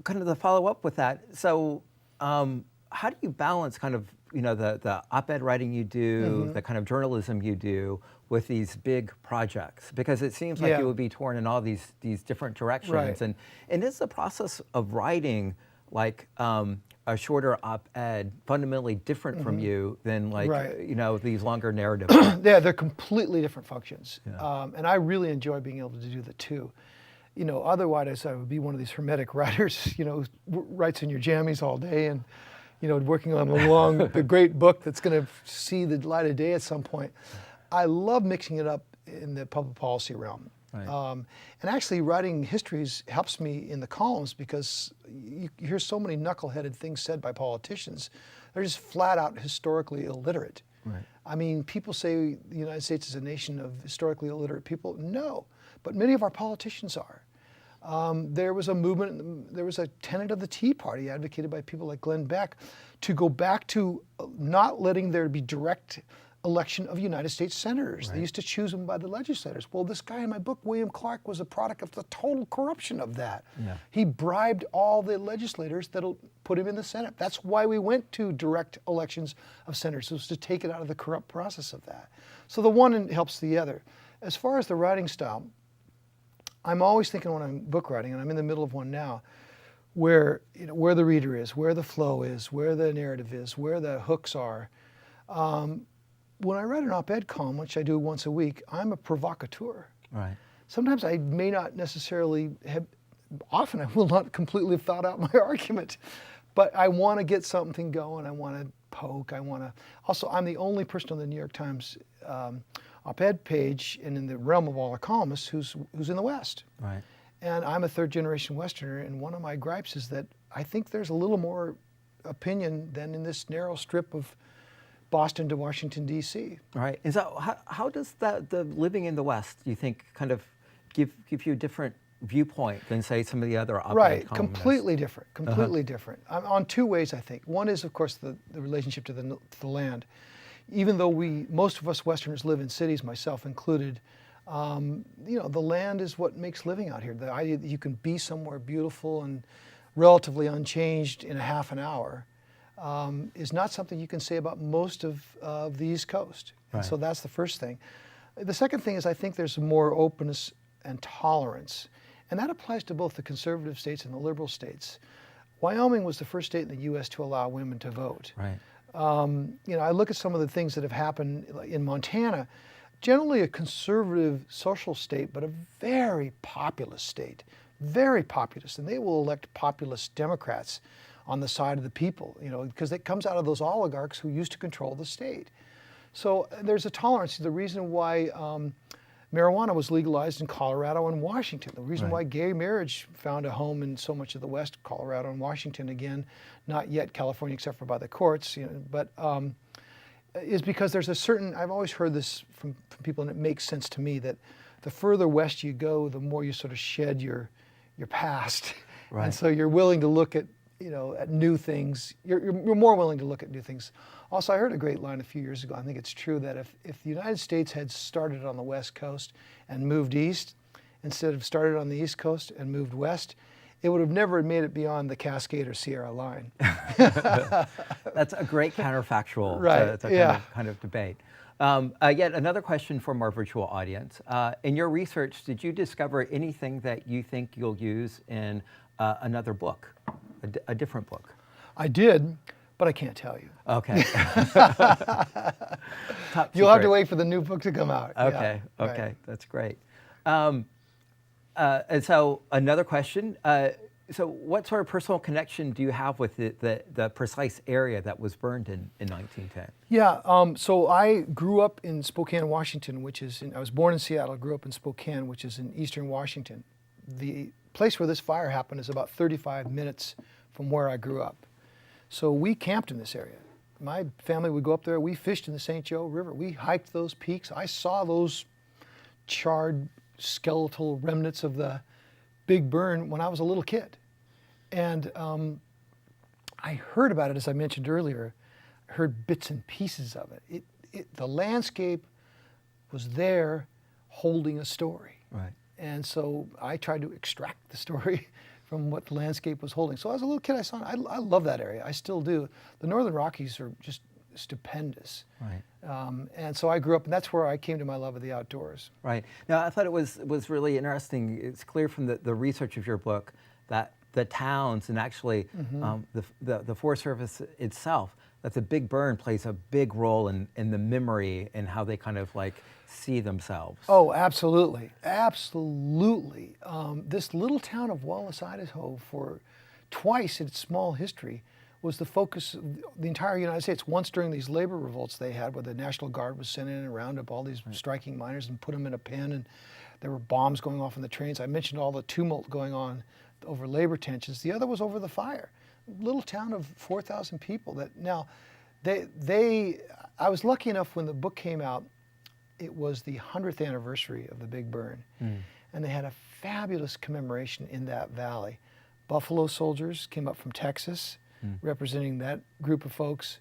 kind of the follow up with that. So, how do you balance kind of the op-ed writing you do, the kind of journalism you do with these big projects? Because it seems like you would be torn in all these different directions. Right. And is the process of writing like a shorter op-ed fundamentally different from you than like these longer narratives? Yeah, they're completely different functions. Yeah. And I really enjoy being able to do the two. Otherwise I would be one of these hermetic writers, who writes in your jammies all day and working on the great book that's going to see the light of day at some point. I love mixing it up in the public policy realm. Right. And actually writing histories helps me in the columns because you hear so many knuckleheaded things said by politicians. They're just flat out historically illiterate. Right. I mean, people say the United States is a nation of historically illiterate people. No, but many of our politicians are. There was a movement, there was a tenet of the Tea Party advocated by people like Glenn Beck to go back to not letting there be direct election of United States senators. Right. They used to choose them by the legislators. Well, this guy in my book, William Clark, was a product of the total corruption of that. Yeah. He bribed all the legislators that'll put him in the Senate. That's why we went to direct elections of senators, was to take it out of the corrupt process of that. So the one helps the other. As far as the writing style, I'm always thinking when I'm book writing, and I'm in the middle of one now, where the reader is, where the flow is, where the narrative is, where the hooks are. When I write an op-ed column, which I do once a week, I'm a provocateur. Right. Sometimes I may not necessarily have, often I will not completely have thought out my argument, but I want to get something going. I want to poke. Also, I'm the only person on the New York Times op-ed page and in the realm of all the columnists who's in the West. Right. And I'm a third-generation Westerner, and one of my gripes is that I think there's a little more opinion than in this narrow strip of Boston to Washington, D.C. Right. And so how does the living in the West, you think, kind of give you a different viewpoint than, say, some of the other op-ed Right, columnists? completely different. On two ways, I think. One is, of course, the relationship to the land. Even though most of us Westerners live in cities, myself included, the land is what makes living out here. The idea that you can be somewhere beautiful and relatively unchanged in a half an hour is not something you can say about most of the East Coast. And Right. so that's the first thing. The second thing is I think there's more openness and tolerance. And that applies to both the conservative states and the liberal states. Wyoming was the first state in the U.S. to allow women to vote. Right. I look at some of the things that have happened in Montana, generally a conservative social state, but a very populist state, very populist. And they will elect populist Democrats on the side of the people, because it comes out of those oligarchs who used to control the state. So there's a tolerance. The reason why marijuana was legalized in Colorado and Washington, the reason why gay marriage found a home in so much of the West, Colorado and Washington, again, not yet California except for by the courts, is because there's a certain, I've always heard this from people, and it makes sense to me, that the further west you go, the more you sort of shed your past. Right. And so you're willing to look at new things. You're more willing to look at new things. Also, I heard a great line a few years ago. I think it's true that if the United States had started on the West Coast and moved east, instead of started on the East Coast and moved west, it would have never made it beyond the Cascade or Sierra line. That's a great counterfactual Right, to yeah. kind of debate. Yet another question from our virtual audience. In your research, did you discover anything that you think you'll use in another book, a different book? I did, but I can't tell you. Okay. You'll have to wait for the new book to come out. Okay, Yeah, okay, right. that's great. And so another question. So what sort of personal connection do you have with the precise area that was burned in 1910? Yeah, so I grew up in Spokane, Washington, I was born in Seattle, grew up in Spokane, which is in eastern Washington. The place where this fire happened is about 35 minutes from where I grew up. So we camped in this area. My family would go up there, we fished in the St. Joe River, we hiked those peaks. I saw those charred skeletal remnants of the big burn when I was a little kid. And I heard about it, as I mentioned earlier, I heard bits and pieces of it. The landscape was there holding a story. Right. And so I tried to extract the story from what the landscape was holding. So as a little kid, I saw it. I love that area. I still do. The Northern Rockies are just stupendous. Right. And so I grew up, and that's where I came to my love of the outdoors. Right. Now, I thought it was really interesting. It's clear from the research of your book that the towns and actually the Forest Service itself, that the big burn plays a big role in the memory and how they kind of like see themselves. Oh, absolutely. Absolutely. This little town of Wallace, Idaho, for twice in its small history, was the focus of the entire United States. Once during these labor revolts they had, where the National Guard was sent in and round up all these striking miners and put them in a pen, and there were bombs going off in the trains. I mentioned all the tumult going on over labor tensions. The other was over the fire. Little town of 4,000 people. That now, I was lucky enough when the book came out, it was the 100th anniversary of the big burn. And they had a fabulous commemoration in that valley. Buffalo soldiers came up from Texas, representing that group of folks.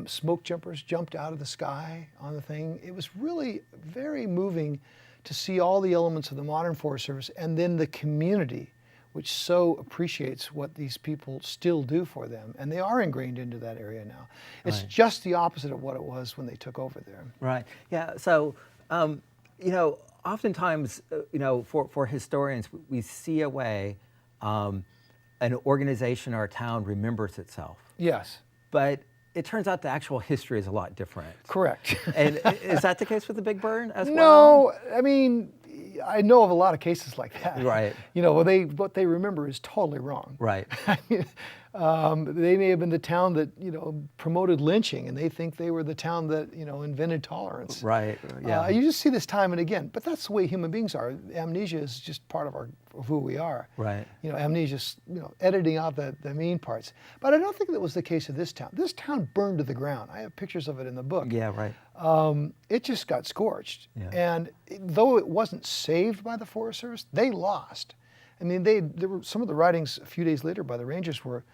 Smoke jumpers jumped out of the sky on the thing. It was really very moving to see all the elements of the modern Forest Service, and then the community, which so appreciates what these people still do for them. And they are ingrained into that area now. It's just the opposite of what it was when they took over there. Right. Yeah. So, you know, oftentimes, you know, for historians, we see a way an organization or a town remembers itself. Yes. But it turns out the actual history is a lot different. Correct. And is that the case with the Big Burn as well? No, I mean, I know of a lot of cases like that. Right. You know, what they remember is totally wrong. Right. They may have been the town that, you know, promoted lynching, and they think they were the town that, you know, invented tolerance. Right. Yeah. You just see this time and again, but that's the way human beings are. Amnesia is just part of who we are. Right. You know, amnesia's, you know, editing out the mean parts. But I don't think that was the case of this town. This town burned to the ground. I have pictures of it in the book. Yeah. Right. It just got scorched. Yeah. And though it wasn't saved by the Forest Service, they lost. I mean, there were some of the writings a few days later by the Rangers were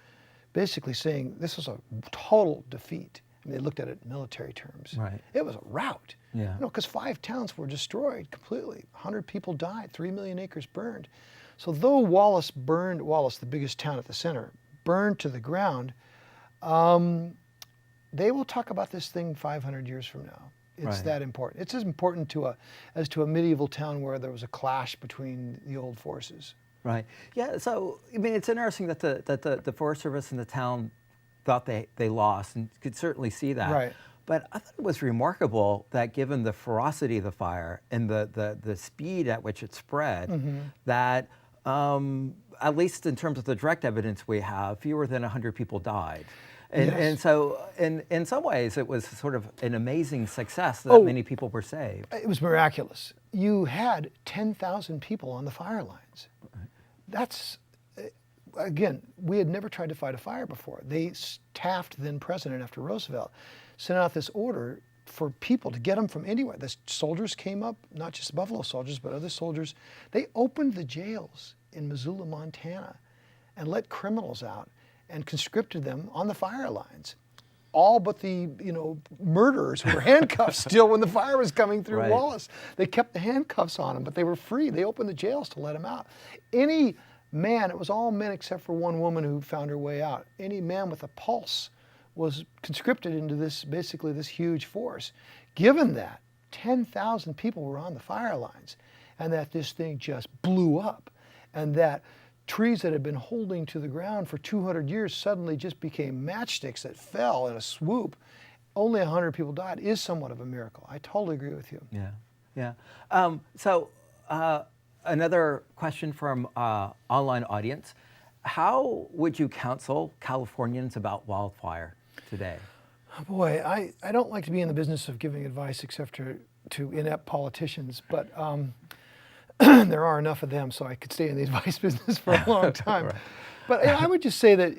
basically saying this was a total defeat. I mean, they looked at it in military terms. Right. It was a rout. Yeah. You know, because 5 towns were destroyed completely. 100 people died. 3 million acres burned. So though Wallace, the biggest town at the center, burned to the ground, they will talk about this thing 500 years from now. It's that important. It's as important as to a medieval town where there was a clash between the old forces. Right. Yeah. So I mean, it's interesting that the Forest Service and the town thought they lost, and could certainly see that. Right. But I thought it was remarkable that, given the ferocity of the fire and the speed at which it spread, that at least in terms of the direct evidence we have, fewer than 100 people died. And so, in some ways, it was sort of an amazing success that many people were saved. It was miraculous. You had 10,000 people on the fire lines. That's, again, we had never tried to fight a fire before. Taft, then president after Roosevelt, sent out this order for people to get them from anywhere. The soldiers came up, not just Buffalo soldiers, but other soldiers. They opened the jails in Missoula, Montana, and let criminals out and conscripted them on the fire lines. All but the, you know, murderers who were handcuffed still when the fire was coming through Wallace. They kept the handcuffs on them, but they were free. They opened the jails to let them out. Any man, it was all men except for one woman who found her way out. Any man with a pulse was conscripted into this, basically this huge force. Given that 10,000 people were on the fire lines, and that this thing just blew up, and that trees that had been holding to the ground for 200 years suddenly just became matchsticks that fell in a swoop, only 100 people died, is somewhat of a miracle. I totally agree with you. Yeah, yeah. Another question from online audience. How would you counsel Californians about wildfire today? Oh boy, I don't like to be in the business of giving advice except to inept politicians, but there are enough of them so I could stay in the advice business for a long time. Right. But I would just say that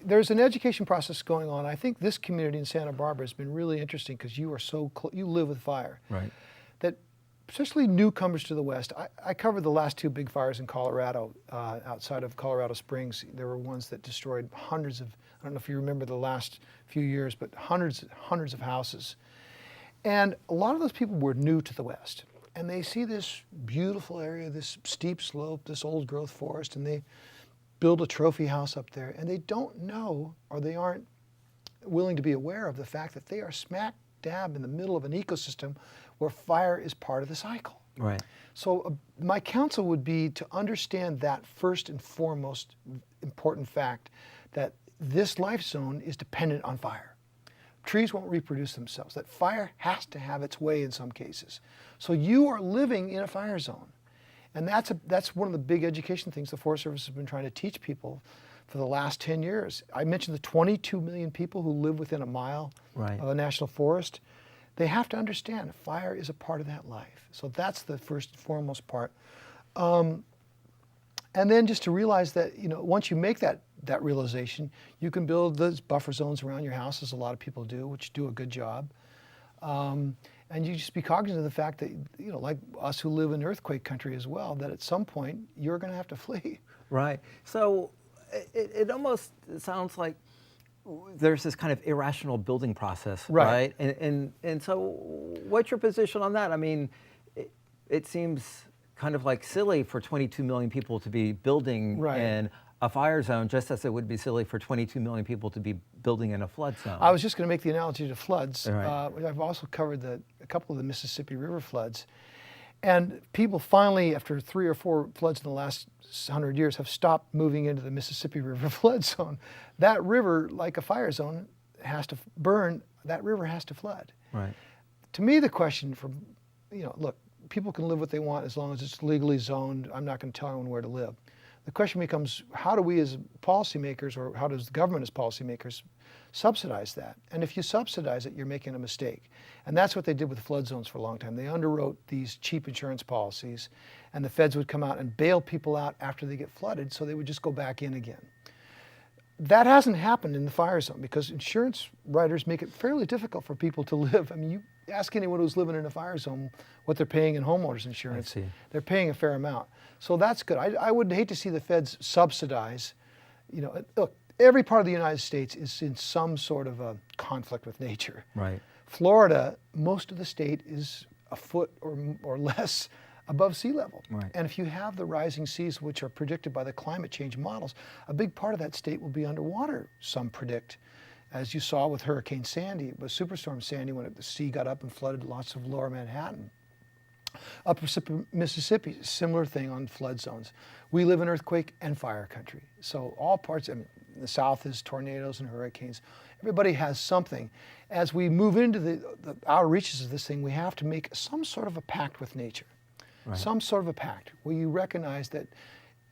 there's an education process going on. I think this community in Santa Barbara has been really interesting because you are so you live with fire. Right. That especially newcomers to the West. I covered the last 2 big fires in Colorado, outside of Colorado Springs. There were ones that destroyed hundreds of, I don't know if you remember the last few years, but hundreds of houses. And a lot of those people were new to the West. And they see this beautiful area, this steep slope, this old growth forest, and they build a trophy house up there. And they don't know, or they aren't willing to be aware of the fact that they are smack dab in the middle of an ecosystem where fire is part of the cycle. Right. So my counsel would be to understand that first and foremost important fact, that this life zone is dependent on fire. Trees won't reproduce themselves. That fire has to have its way in some cases. So you are living in a fire zone. And that's one of the big education things the Forest Service has been trying to teach people for the last 10 years. I mentioned the 22 million people who live within a mile Right. of a national forest. They have to understand fire is a part of that life. So that's the first and foremost part. And then just to realize that, once you make that realization, you can build those buffer zones around your house, as a lot of people do, which do a good job. And you just be cognizant of the fact that, like us who live in earthquake country as well, that at some point you're going to have to flee. Right. So it almost sounds like there's this kind of irrational building process, Right. And so what's your position on that? I mean, it seems kind of like silly for 22 million people to be building Right. in a fire zone, just as it would be silly for 22 million people to be building in a flood zone. I was just going to make the analogy to floods. Right. I've also covered a couple of the Mississippi River floods. And people finally, after 3 or 4 floods in the last 100 years, have stopped moving into the Mississippi River flood zone. That river, like a fire zone, has to burn. That river has to flood. Right. To me, the question look, people can live what they want as long as it's legally zoned. I'm not going to tell anyone where to live. The question becomes, how do we as policymakers, or how does the government as policymakers subsidize that? And if you subsidize it, you're making a mistake. And that's what they did with flood zones for a long time. They underwrote these cheap insurance policies, and the feds would come out and bail people out after they get flooded, so they would just go back in again. That hasn't happened in the fire zone because insurance writers make it fairly difficult for people to live. I mean, you ask anyone who's living in a fire zone what they're paying in homeowners insurance. They're paying a fair amount. So that's good. I would hate to see the feds subsidize. Look, every part of the United States is in some sort of a conflict with nature. Right. Florida, most of the state is a foot or less above sea level. Right. And if you have the rising seas, which are predicted by the climate change models, a big part of that state will be underwater, some predict. As you saw with Hurricane Sandy, with Superstorm Sandy, when the sea got up and flooded lots of lower Manhattan. Upper Mississippi, similar thing on flood zones. We live in earthquake and fire country. So all parts, the South is tornadoes and hurricanes. Everybody has something. As we move into the outer reaches of this thing, we have to make some sort of a pact with nature. Right. Some sort of a pact where you recognize that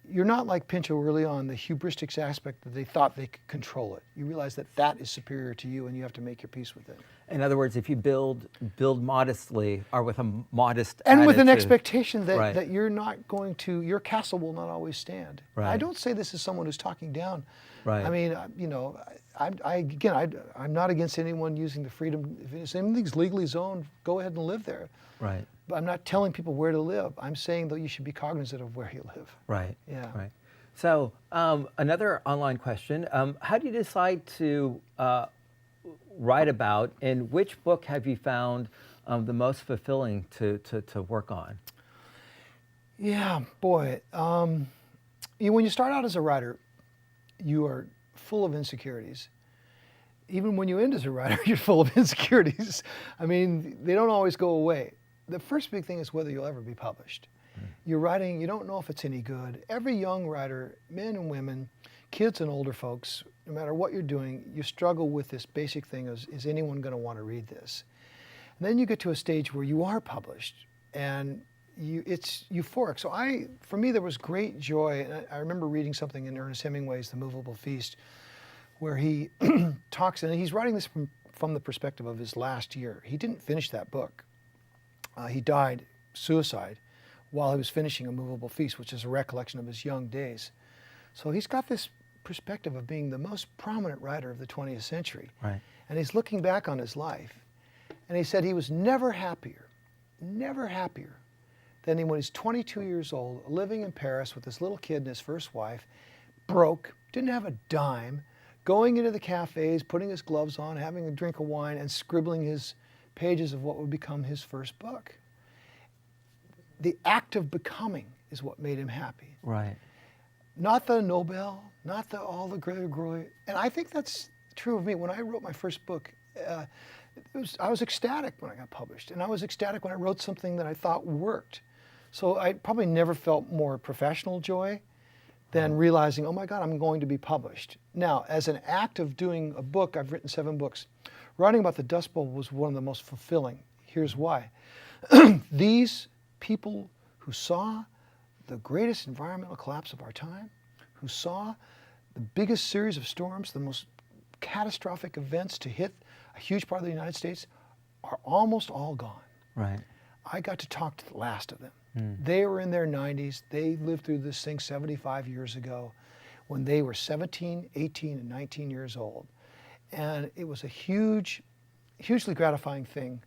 you're not like Pinchot early on, the hubristic aspect that they thought they could control it. You realize that that is superior to you and you have to make your peace with it. In other words, if you build modestly or with a modest and attitude, with an expectation that, right. that you're not going to, your castle will not always stand. Right. I don't say this as someone who's talking down. Right. I mean, I'm not against anyone using the freedom. If anything's legally zoned, go ahead and live there. Right. But I'm not telling people where to live. I'm saying that you should be cognizant of where you live. Right. Yeah. Right. So another online question: how do you decide to write about, and which book have you found the most fulfilling to work on? Yeah, boy. when you start out as a writer, you are full of insecurities. Even when you end as a writer, you're full of insecurities. I mean, they don't always go away. The first big thing is whether you'll ever be published. You're writing, you don't know if it's any good. Every young writer, men and women, kids and older folks, no matter what you're doing, you struggle with this basic thing: is anyone going to want to read this? And then you get to a stage where you are published, and it's euphoric. So for me, there was great joy. And I remember reading something in Ernest Hemingway's The Movable Feast, where he talks, and he's writing this from the perspective of his last year. He didn't finish that book. He died, suicide, while he was finishing A Movable Feast, which is a recollection of his young days. So he's got this perspective of being the most prominent writer of the 20th century. Right. And he's looking back on his life, and he said he was never happier than when he's 22 years old, living in Paris with this little kid and his first wife, broke, didn't have a dime, going into the cafes, putting his gloves on, having a drink of wine, and scribbling his pages of what would become his first book. The act of becoming is what made him happy. Right. Not the Nobel, not all the glory. And I think that's true of me. When I wrote my first book, I was ecstatic when I got published. And I was ecstatic when I wrote something that I thought worked. So I probably never felt more professional joy than realizing, oh my God, I'm going to be published. Now, as an act of doing a book, I've written 7 books. Writing about the Dust Bowl was one of the most fulfilling. Here's why. These people who saw the greatest environmental collapse of our time, who saw the biggest series of storms, the most catastrophic events to hit a huge part of the United States, are almost all gone. Right. I got to talk to the last of them. They were in their 90s. They lived through this thing 75 years ago when they were 17, 18, and 19 years old. And it was a hugely gratifying thing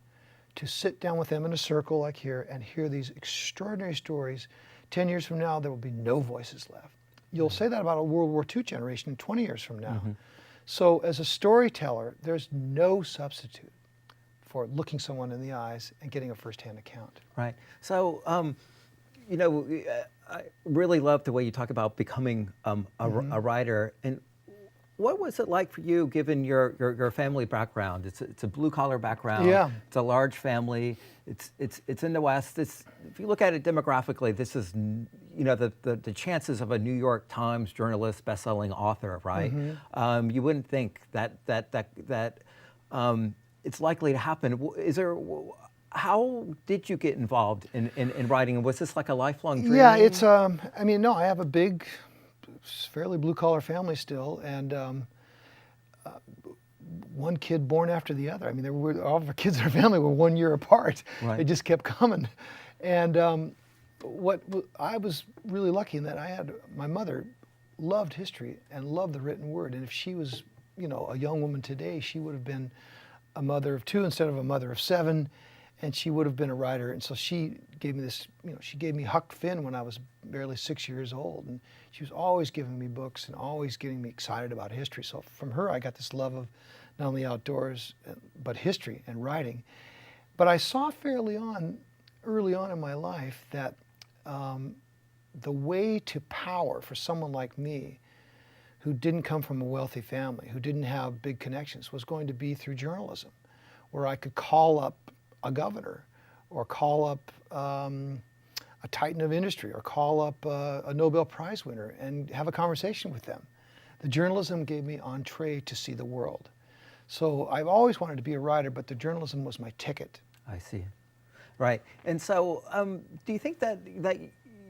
to sit down with them in a circle like here and hear these extraordinary stories. 10 years from now, there will be no voices left. You'll say that about a World War II generation 20 years from now. So as a storyteller, there's no substitute for looking someone in the eyes and getting a firsthand account. Right. So, you know, I really love the way you talk about becoming a writer. And what was it like for you, given your family background? It's a blue collar background. Yeah. It's a large family. It's in the West. If you look at it demographically, this is, you know, the chances of a New York Times journalist, best-selling author, right? You wouldn't think that it's likely to happen. How did you get involved in writing? Was this like a lifelong dream? Yeah, it's, I mean, no, I have a big, fairly blue-collar family still, and one kid born after the other. I mean, all of our kids in our family were 1 year apart. Right. They just kept coming. And I was really lucky in that my mother loved history and loved the written word. And if she was, you know, a young woman today, she would have been a mother of 2 instead of a mother of 7. And she would have been a writer. And so she gave me this, you know, she gave me Huck Finn when I was barely 6 years old. And she was always giving me books and always getting me excited about history. So from her, I got this love of not only outdoors, but history and writing. But I saw early on in my life that the way to power for someone like me, who didn't come from a wealthy family, who didn't have big connections, was going to be through journalism, where I could call up a governor, or call up a titan of industry, or call up a Nobel Prize winner and have a conversation with them. The journalism gave me entree to see the world. So I've always wanted to be a writer, but the journalism was my ticket. I see. Right. And so do you think that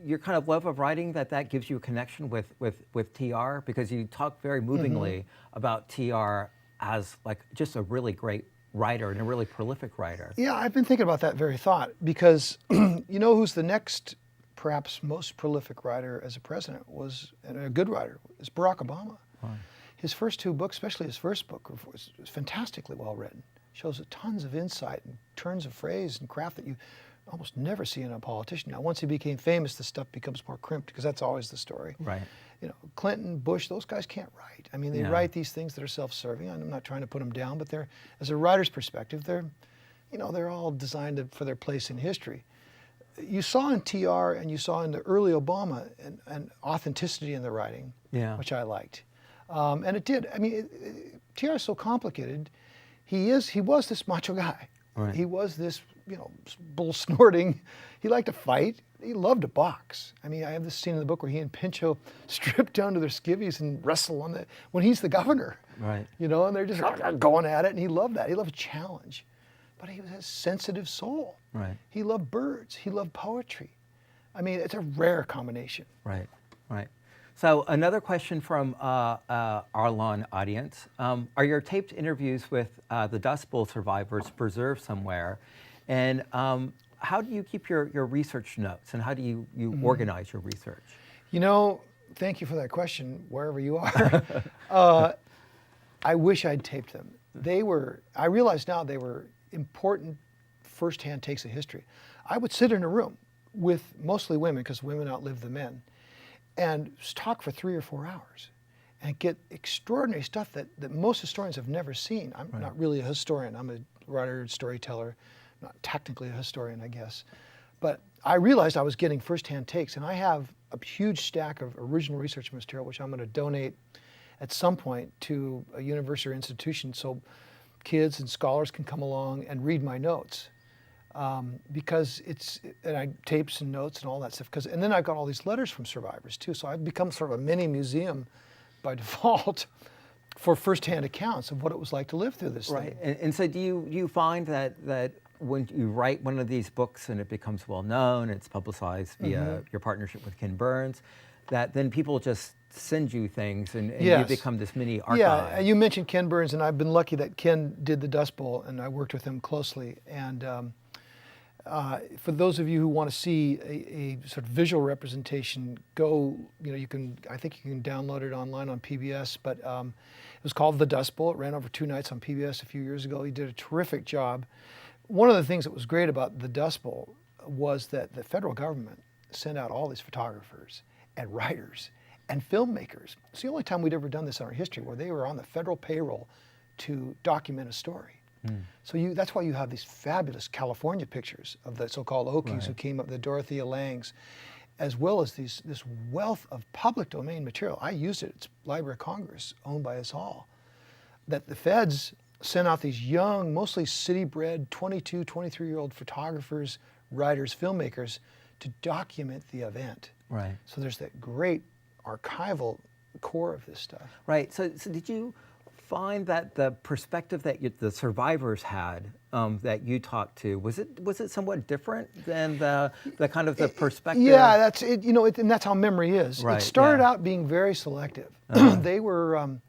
your kind of love of writing, that gives you a connection with TR? Because you talk very movingly about TR as like just a really great writer and a really prolific writer. Yeah, I've been thinking about that very thought, because you know who's the next perhaps most prolific writer as a president and a good writer, is Barack Obama. Right. His first 2 books, especially his first book, was fantastically well written. Shows tons of insight and turns of phrase and craft that you almost never see in a politician. Now, once he became famous, the stuff becomes more crimped, because that's always the story. Right. You know, Clinton, Bush, those guys can't write. I mean, they write these things that are self-serving. I'm not trying to put them down, but as a writer's perspective, they're all designed for their place in history. you saw in TR and you saw in the early Obama an authenticity in the writing, Yeah. which I liked. And it did. I mean, TR is so complicated. He was this macho guy. Right. He was this, bull snorting. He liked to fight. He loved to box. I mean, I have this scene in the book where he and Pinchot strip down to their skivvies and wrestle when he's the governor. Right. And they're just going at it, and he loved that. He loved a challenge. But he was a sensitive soul. Right. He loved birds. He loved poetry. I mean, it's a rare combination. Right. Right. So another question from our online audience. Are your taped interviews with the Dust Bowl survivors preserved somewhere? And how do you keep your research notes, and how do you organize your research? Thank you for that question, wherever you are. I wish I'd taped them. I realize now they were important first-hand takes of history. I would sit in a room with mostly women, because women outlive the men, and talk for 3 or 4 hours and get extraordinary stuff that most historians have never seen. I'm not really a historian. I'm a writer, storyteller, not technically a historian, I guess. But I realized I was getting first-hand takes, and I have a huge stack of original research material, which I'm going to donate at some point to a university or institution so kids and scholars can come along and read my notes. Because and I tapes and notes and all that stuff. And then I've got all these letters from survivors too. So I've become sort of a mini museum by default for firsthand accounts of what it was like to live through this thing. And so do you find that when you write one of these books and it becomes well known, it's publicized via your partnership with Ken Burns, that then people just send you things and Yes. you become this mini archive? Yeah, you mentioned Ken Burns, and I've been lucky that Ken did the Dust Bowl, and I worked with him closely. And for those of you who want to see a sort of visual representation, I think you can download it online on PBS, but it was called The Dust Bowl. It ran over 2 nights on PBS a few years ago. He did a terrific job. One of the things that was great about the Dust Bowl was that the federal government sent out all these photographers and writers and filmmakers. It's the only time we'd ever done this in our history, where they were on the federal payroll to document a story. So that's why you have these fabulous California pictures of the so-called Okies who came up, the Dorothea Langs, as well as this wealth of public domain material. I used it. It's Library of Congress, owned by us all. That the feds sent out these young, mostly city-bred, 22, 23-year-old photographers, writers, filmmakers to document the event. Right. So there's that great archival core of this stuff. Right. So did you find that the perspective that the survivors had that you talked to, was it somewhat different than the kind of the perspective? Yeah, that's it. And that's how memory is. Right, it started yeah. out being very selective. They were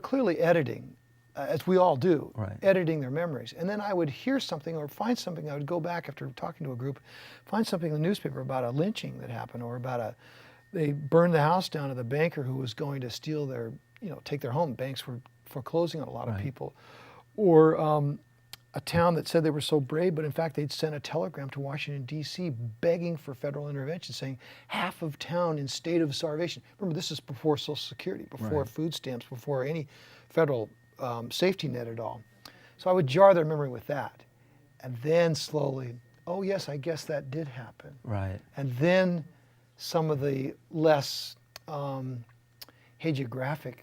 clearly editing, as we all do, editing their memories. And then I would hear something or find something. I would go back after talking to a group, find something in the newspaper about a lynching that happened, or about they burned the house down of the banker who was going to steal take their home. Banks were foreclosing on a lot of people. Or a town that said they were so brave, but in fact they'd sent a telegram to Washington, D.C. begging for federal intervention, saying half of town in state of starvation. Remember, this is before Social Security, before food stamps, before any federal safety net at all. So I would jar their memory with that. And then slowly, oh yes, I guess that did happen. Right. And then some of the less hagiographic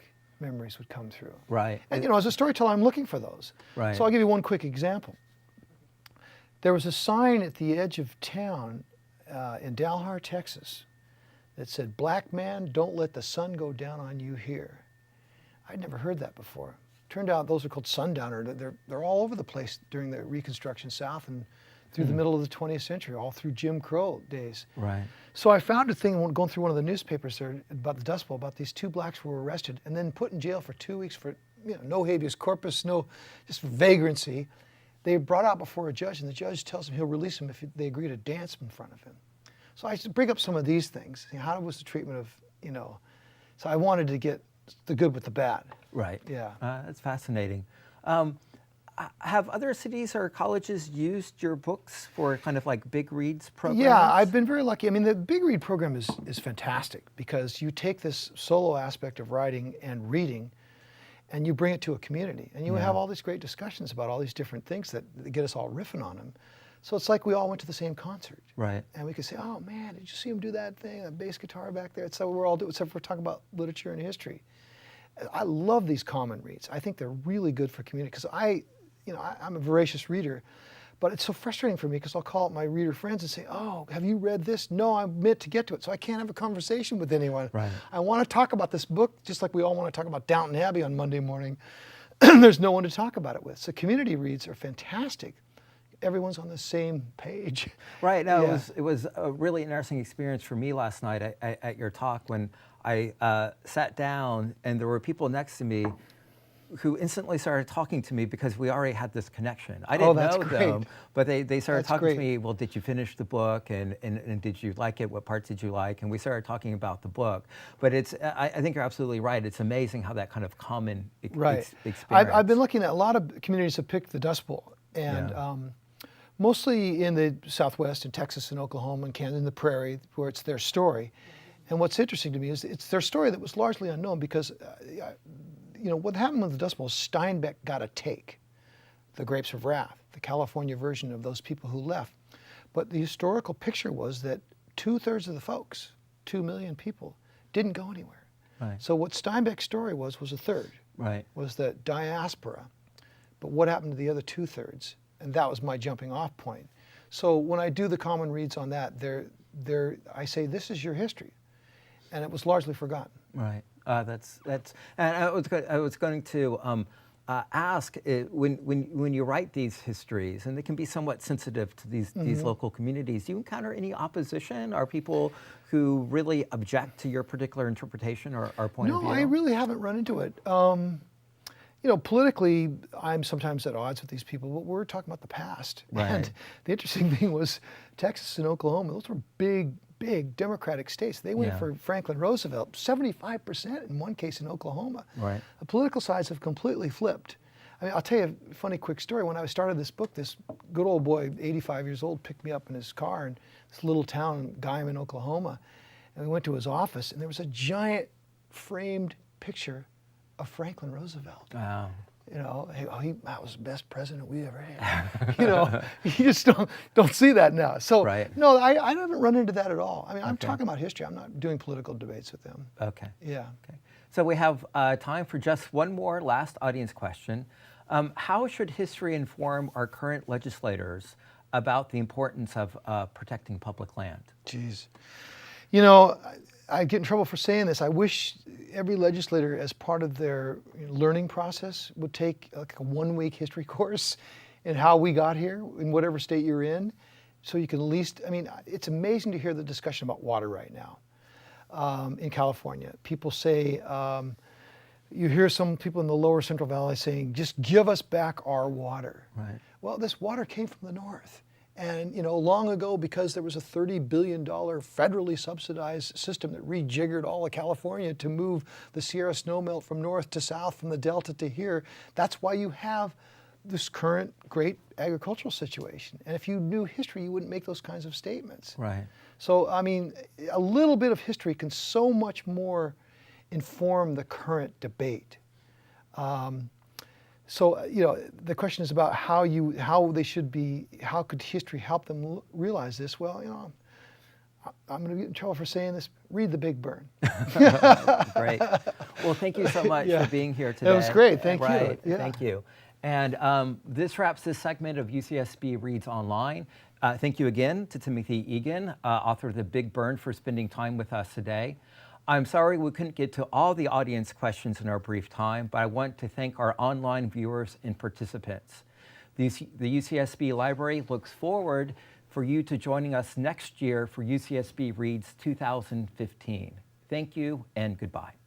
memories would come through. Right. And as a storyteller, I'm looking for those. Right. So I'll give you one quick example. There was a sign at the edge of town in Dalhart, Texas, that said, "Black man, don't let the sun go down on you here." I'd never heard that before. Turned out those are called sundowner. They're all over the place during the Reconstruction South and through the middle of the 20th century, all through Jim Crow days. Right. So I found a thing going through one of the newspapers there about the Dust Bowl, about these 2 blacks who were arrested and then put in jail for 2 weeks for no habeas corpus, just vagrancy. They brought out before a judge, and the judge tells them he'll release them if they agree to dance in front of him. So I bring up some of these things. How was the treatment of, so I wanted to get the good with the bad. Right. Yeah. That's fascinating. Have other cities or colleges used your books for kind of like big reads programs? Yeah, I've been very lucky. I mean, the Big Read program is fantastic because you take this solo aspect of writing and reading and you bring it to a community. And you have all these great discussions about all these different things that get us all riffing on them. So it's like we all went to the same concert. Right. And we could say, oh man, did you see him do that thing, that bass guitar back there? It's what we're all doing, except for talking about literature and history. I love these common reads. I think they're really good for community, because I'm a voracious reader, but it's so frustrating for me because I'll call up my reader friends and say, oh, have you read this? No, I'm meant to get to it, so I can't have a conversation with anyone. Right. I want to talk about this book just like we all want to talk about Downton Abbey on Monday morning. There's no one to talk about it with. So community reads are fantastic. Everyone's on the same page. Right. No, Yeah. it was a really interesting experience for me last night at your talk when I sat down and there were people next to me who instantly started talking to me because we already had this connection. I didn't know them, but they started talking to me, well, did you finish the book? And did you like it? What parts did you like? And we started talking about the book. But I think you're absolutely right. It's amazing how that kind of common experience. I've been looking at a lot of communities have picked the Dust Bowl. And mostly in the Southwest, in Texas and Oklahoma and Canada, in the Prairie, where it's their story. And what's interesting to me is it's their story that was largely unknown because, what happened with the Dust Bowl is Steinbeck got a take, The Grapes of Wrath, the California version of those people who left. But the historical picture was that 2/3 of the folks, 2 million people, didn't go anywhere. Right. So what Steinbeck's story was a third, Right. was the diaspora. But what happened to the other 2/3? And that was my jumping off point. So when I do the common reads on that, I say, this is your history. And it was largely forgotten. Right. And I was going to ask when you write these histories, and they can be somewhat sensitive to these local communities. Do you encounter any opposition? Are people who really object to your particular interpretation or point of view? No, I really haven't run into it. Politically, I'm sometimes at odds with these people, but we're talking about the past. Right. And the interesting thing was Texas and Oklahoma, those were big Democratic states. They went for Franklin Roosevelt, 75% in one case in Oklahoma. Right. The political sides have completely flipped. I mean, I'll tell you a funny quick story. When I started this book, this good old boy, 85 years old, picked me up in his car in this little town, Guymon, Oklahoma. And we went to his office, and there was a giant framed picture of Franklin Roosevelt. Wow. That was the best president we ever had. You just don't see that now. So Right. no, I haven't run into that at all. I mean, I'm talking about history. I'm not doing political debates with them. Okay. Yeah. Okay. So we have time for just one more last audience question. How should history inform our current legislators about the importance of protecting public land? Jeez. I get in trouble for saying this. I wish every legislator, as part of their learning process, would take like a 1-week history course in how we got here in whatever state you're in. So you can at least, it's amazing to hear the discussion about water right now in California. People say, you hear some people in the lower Central Valley saying, just give us back our water. Right. Well, this water came from the north. And long ago, because there was a $30 billion federally subsidized system that rejiggered all of California to move the Sierra snowmelt from north to south, from the Delta to here, that's why you have this current great agricultural situation. And if you knew history, you wouldn't make those kinds of statements. Right. So, a little bit of history can so much more inform the current debate. So, the question is about how could history help them realize this? Well, I'm going to get in trouble for saying this. Read The Big Burn. Great. Well, thank you so much for being here today. It was great. Thank you. Yeah. Thank you. And this wraps this segment of UCSB Reads Online. Thank you again to Timothy Egan, author of The Big Burn, for spending time with us today. I'm sorry we couldn't get to all the audience questions in our brief time, but I want to thank our online viewers and participants. The UCSB Library looks forward for you to joining us next year for UCSB Reads 2015. Thank you and goodbye.